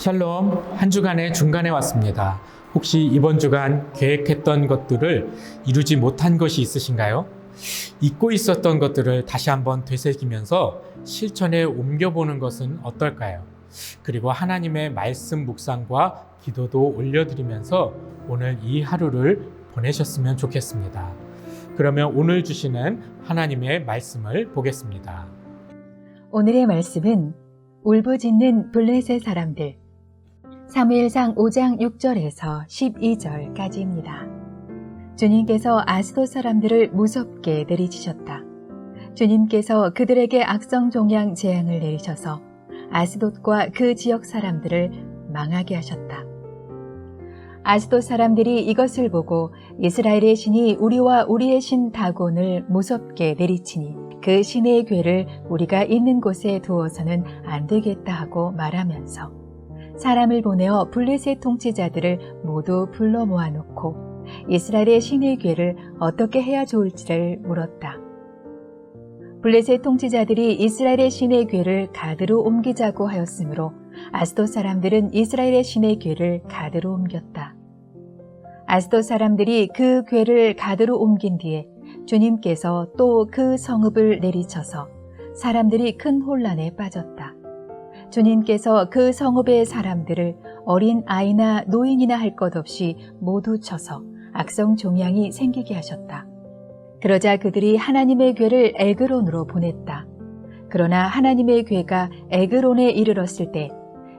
샬롬, 한 주간의 중간에 왔습니다. 혹시 이번 주간 계획했던 것들을 이루지 못한 것이 있으신가요? 잊고 있었던 것들을 다시 한번 되새기면서 실천에 옮겨보는 것은 어떨까요? 그리고 하나님의 말씀 묵상과 기도도 올려드리면서 오늘 이 하루를 보내셨으면 좋겠습니다. 그러면 오늘 주시는 하나님의 말씀을 보겠습니다. 오늘의 말씀은 울부짖는 블레셋 사람들, 사무엘상 5장 6절에서 12절까지입니다. 주님께서 아스돗 사람들을 무섭게 내리치셨다. 주님께서 그들에게 악성 종양 재앙을 내리셔서 아스돗과 그 지역 사람들을 망하게 하셨다. 아스돗 사람들이 이것을 보고 이스라엘의 신이 우리와 우리의 신 다곤을 무섭게 내리치니 그 신의 궤를 우리가 있는 곳에 두어서는 안 되겠다 하고 말하면서 사람을 보내어 블레셋 통치자들을 모두 불러 모아놓고 이스라엘의 신의 궤를 어떻게 해야 좋을지를 물었다. 블레셋 통치자들이 이스라엘의 신의 궤를 가드로 옮기자고 하였으므로 아스돗 사람들은 이스라엘의 신의 궤를 가드로 옮겼다. 아스돗 사람들이 그 궤를 가드로 옮긴 뒤에 주님께서 또 그 성읍을 내리쳐서 사람들이 큰 혼란에 빠졌다. 주님께서 그 성읍의 사람들을 어린 아이나 노인이나 할 것 없이 모두 쳐서 악성 종양이 생기게 하셨다. 그러자 그들이 하나님의 궤를 에그론으로 보냈다. 그러나 하나님의 궤가 에그론에 이르렀을 때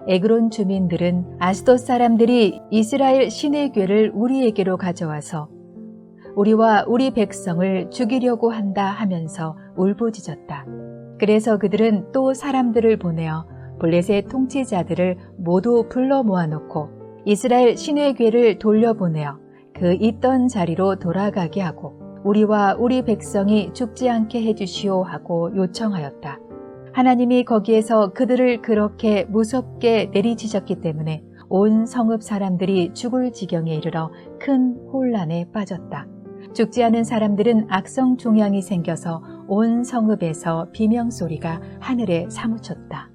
에그론 주민들은 아스돗 사람들이 이스라엘 신의 궤를 우리에게로 가져와서 우리와 우리 백성을 죽이려고 한다 하면서 울부짖었다. 그래서 그들은 또 사람들을 보내어 블레셋 통치자들을 모두 불러 모아놓고 이스라엘 신의 궤를 돌려보내어 그 있던 자리로 돌아가게 하고 우리와 우리 백성이 죽지 않게 해주시오 하고 요청하였다. 하나님이 거기에서 그들을 그렇게 무섭게 내리치셨기 때문에 온 성읍 사람들이 죽을 지경에 이르러 큰 혼란에 빠졌다. 죽지 않은 사람들은 악성 종양이 생겨서 온 성읍에서 비명소리가 하늘에 사무쳤다.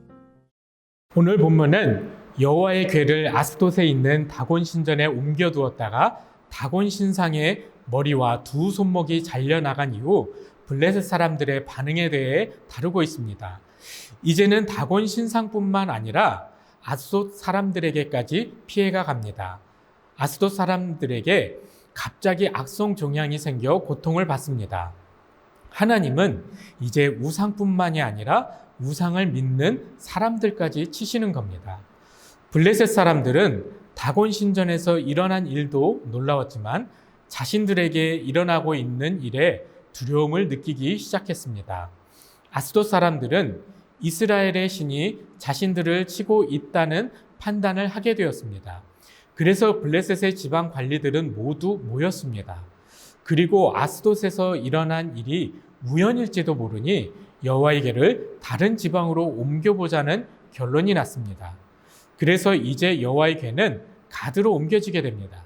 오늘 본문은 여호와의 궤를 아스돗에 있는 다곤 신전에 옮겨두었다가 다곤 신상의 머리와 두 손목이 잘려나간 이후 블레셋 사람들의 반응에 대해 다루고 있습니다. 이제는 다곤 신상뿐만 아니라 아스돗 사람들에게까지 피해가 갑니다. 아스돗 사람들에게 갑자기 악성 종양이 생겨 고통을 받습니다. 하나님은 이제 우상뿐만이 아니라 우상을 믿는 사람들까지 치시는 겁니다. 블레셋 사람들은 다곤 신전에서 일어난 일도 놀라웠지만 자신들에게 일어나고 있는 일에 두려움을 느끼기 시작했습니다. 아스돗 사람들은 이스라엘의 신이 자신들을 치고 있다는 판단을 하게 되었습니다. 그래서 블레셋의 지방 관리들은 모두 모였습니다. 그리고 아스돗에서 일어난 일이 우연일지도 모르니 여호와의 궤를 다른 지방으로 옮겨보자는 결론이 났습니다. 그래서 이제 여호와의 궤는 가드로 옮겨지게 됩니다.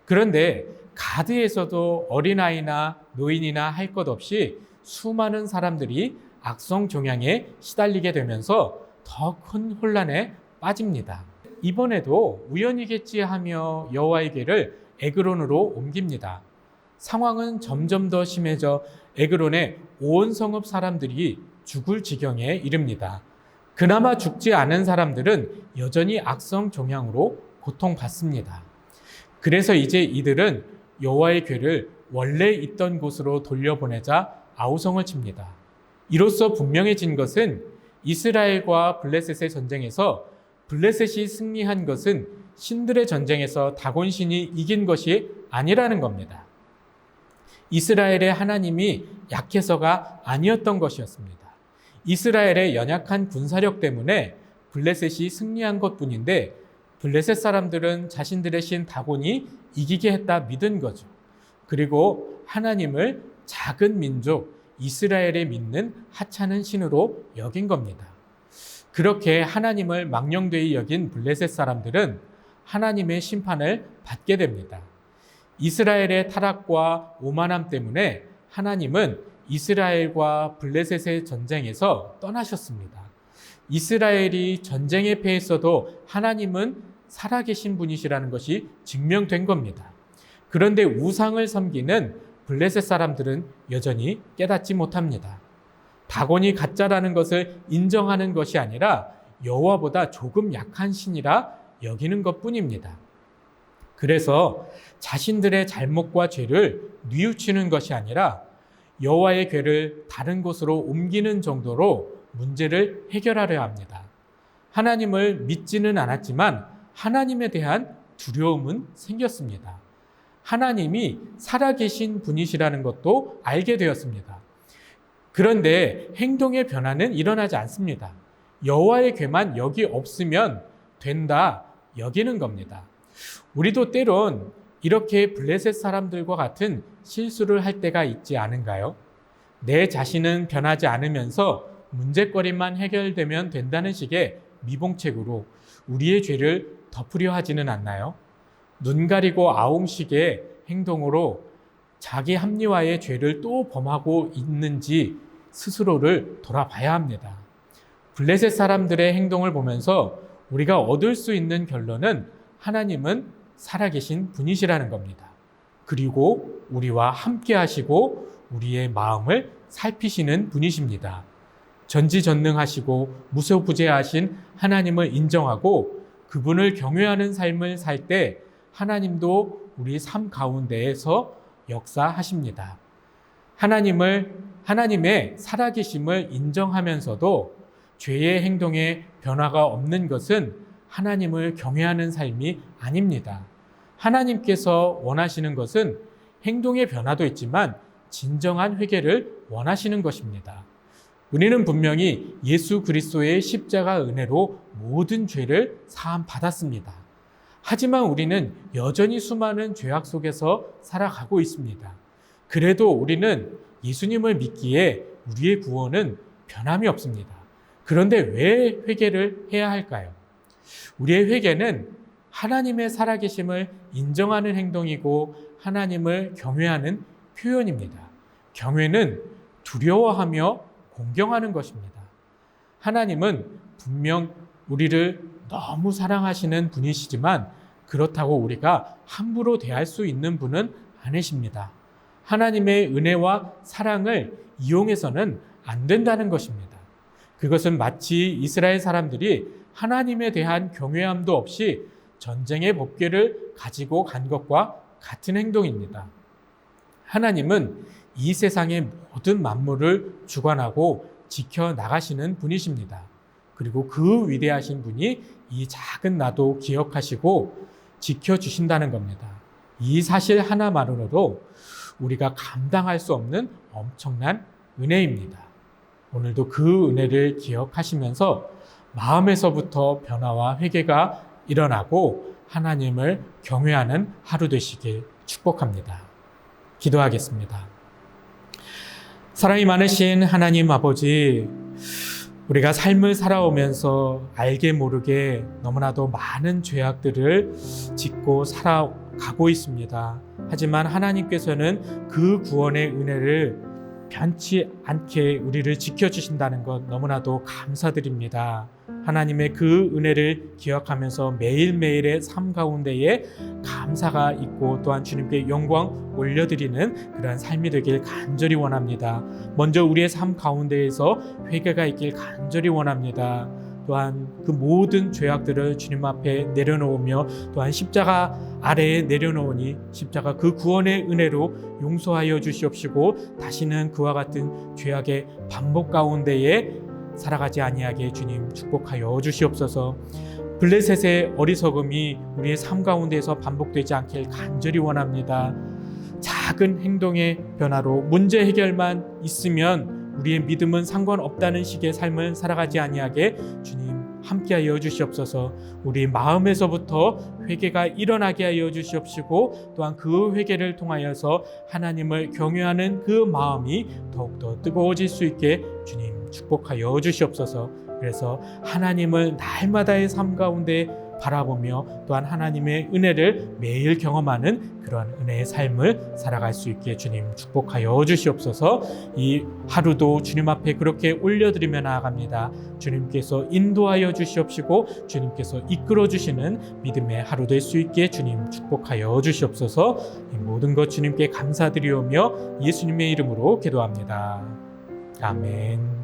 그런데 가드에서도 어린아이나 노인이나 할 것 없이 수많은 사람들이 악성 종양에 시달리게 되면서 더 큰 혼란에 빠집니다. 이번에도 우연이겠지 하며 여호와의 궤를 에그론으로 옮깁니다. 상황은 점점 더 심해져 에그론의 온 성읍 사람들이 죽을 지경에 이릅니다. 그나마 죽지 않은 사람들은 여전히 악성 종양으로 고통받습니다. 그래서 이제 이들은 여호와의 궤를 원래 있던 곳으로 돌려보내자 아우성을 칩니다. 이로써 분명해진 것은 이스라엘과 블레셋의 전쟁에서 블레셋이 승리한 것은 신들의 전쟁에서 다곤 신이 이긴 것이 아니라는 겁니다. 이스라엘의 하나님이 약해서가 아니었던 것이었습니다. 이스라엘의 연약한 군사력 때문에 블레셋이 승리한 것뿐인데 블레셋 사람들은 자신들의 신 다곤이 이기게 했다 믿은 거죠. 그리고 하나님을 작은 민족 이스라엘에 믿는 하찮은 신으로 여긴 겁니다. 그렇게 하나님을 망령되이 여긴 블레셋 사람들은 하나님의 심판을 받게 됩니다. 이스라엘의 타락과 오만함 때문에 하나님은 이스라엘과 블레셋의 전쟁에서 떠나셨습니다. 이스라엘이 전쟁에 패했어도 하나님은 살아계신 분이시라는 것이 증명된 겁니다. 그런데 우상을 섬기는 블레셋 사람들은 여전히 깨닫지 못합니다. 다곤이 가짜라는 것을 인정하는 것이 아니라 여호와보다 조금 약한 신이라 여기는 것뿐입니다. 그래서 자신들의 잘못과 죄를 뉘우치는 것이 아니라 여호와의 궤를 다른 곳으로 옮기는 정도로 문제를 해결하려 합니다. 하나님을 믿지는 않았지만 하나님에 대한 두려움은 생겼습니다. 하나님이 살아계신 분이시라는 것도 알게 되었습니다. 그런데 행동의 변화는 일어나지 않습니다. 여호와의 궤만 여기 없으면 된다 여기는 겁니다. 우리도 때론 이렇게 블레셋 사람들과 같은 실수를 할 때가 있지 않은가요? 내 자신은 변하지 않으면서 문제거리만 해결되면 된다는 식의 미봉책으로 우리의 죄를 덮으려 하지는 않나요? 눈 가리고 아웅식의 행동으로 자기 합리화의 죄를 또 범하고 있는지 스스로를 돌아봐야 합니다. 블레셋 사람들의 행동을 보면서 우리가 얻을 수 있는 결론은 하나님은 살아계신 분이시라는 겁니다. 그리고 우리와 함께 하시고 우리의 마음을 살피시는 분이십니다. 전지전능하시고 무소부재하신 하나님을 인정하고 그분을 경외하는 삶을 살 때 하나님도 우리 삶 가운데에서 역사하십니다. 하나님의 살아계심을 인정하면서도 죄의 행동에 변화가 없는 것은 하나님을 경외하는 삶이 아닙니다. 하나님께서 원하시는 것은 행동의 변화도 있지만 진정한 회개를 원하시는 것입니다. 우리는 분명히 예수 그리스도의 십자가 은혜로 모든 죄를 사함 받았습니다. 하지만 우리는 여전히 수많은 죄악 속에서 살아가고 있습니다. 그래도 우리는 예수님을 믿기에 우리의 구원은 변함이 없습니다. 그런데 왜 회개를 해야 할까요? 우리의 회개는 하나님의 살아계심을 인정하는 행동이고 하나님을 경외하는 표현입니다. 경외는 두려워하며 공경하는 것입니다. 하나님은 분명 우리를 너무 사랑하시는 분이시지만 그렇다고 우리가 함부로 대할 수 있는 분은 아니십니다. 하나님의 은혜와 사랑을 이용해서는 안 된다는 것입니다. 그것은 마치 이스라엘 사람들이 하나님에 대한 경외함도 없이 전쟁의 법궤를 가지고 간 것과 같은 행동입니다. 하나님은 이 세상의 모든 만물을 주관하고 지켜나가시는 분이십니다. 그리고 그 위대하신 분이 이 작은 나도 기억하시고 지켜주신다는 겁니다. 이 사실 하나만으로도 우리가 감당할 수 없는 엄청난 은혜입니다. 오늘도 그 은혜를 기억하시면서 마음에서부터 변화와 회개가 일어나고 하나님을 경외하는 하루 되시길 축복합니다. 기도하겠습니다. 사랑이 많으신 하나님 아버지, 우리가 삶을 살아오면서 알게 모르게 너무나도 많은 죄악들을 짓고 살아가고 있습니다. 하지만 하나님께서는 그 구원의 은혜를 변치 않게 우리를 지켜주신다는 것 너무나도 감사드립니다. 하나님의 그 은혜를 기억하면서 매일매일의 삶 가운데에 감사가 있고 또한 주님께 영광 올려드리는 그러한 삶이 되길 간절히 원합니다. 먼저 우리의 삶 가운데에서 회개가 있길 간절히 원합니다. 또한 그 모든 죄악들을 주님 앞에 내려놓으며 또한 십자가 아래에 내려놓으니 십자가 그 구원의 은혜로 용서하여 주시옵시고 다시는 그와 같은 죄악의 반복 가운데에 살아가지 아니하게 주님 축복하여 주시옵소서. 블레셋의 어리석음이 우리의 삶 가운데에서 반복되지 않길 간절히 원합니다. 작은 행동의 변화로 문제 해결만 있으면 우리의 믿음은 상관없다는 식의 삶을 살아가지 아니하게 주님 함께하여 주시옵소서. 우리 마음에서부터 회개가 일어나게 하여 주시옵시고 또한 그 회개를 통하여서 하나님을 경외하는 그 마음이 더욱더 뜨거워질 수 있게 주님 축복하여 주시옵소서. 그래서 하나님을 날마다의 삶 가운데 바라보며 또한 하나님의 은혜를 매일 경험하는 그런 은혜의 삶을 살아갈 수 있게 주님 축복하여 주시옵소서. 이 하루도 주님 앞에 그렇게 올려드리며 나아갑니다. 주님께서 인도하여 주시옵시고 주님께서 이끌어 주시는 믿음의 하루 될 수 있게 주님 축복하여 주시옵소서. 이 모든 것 주님께 감사드리오며 예수님의 이름으로 기도합니다. 아멘.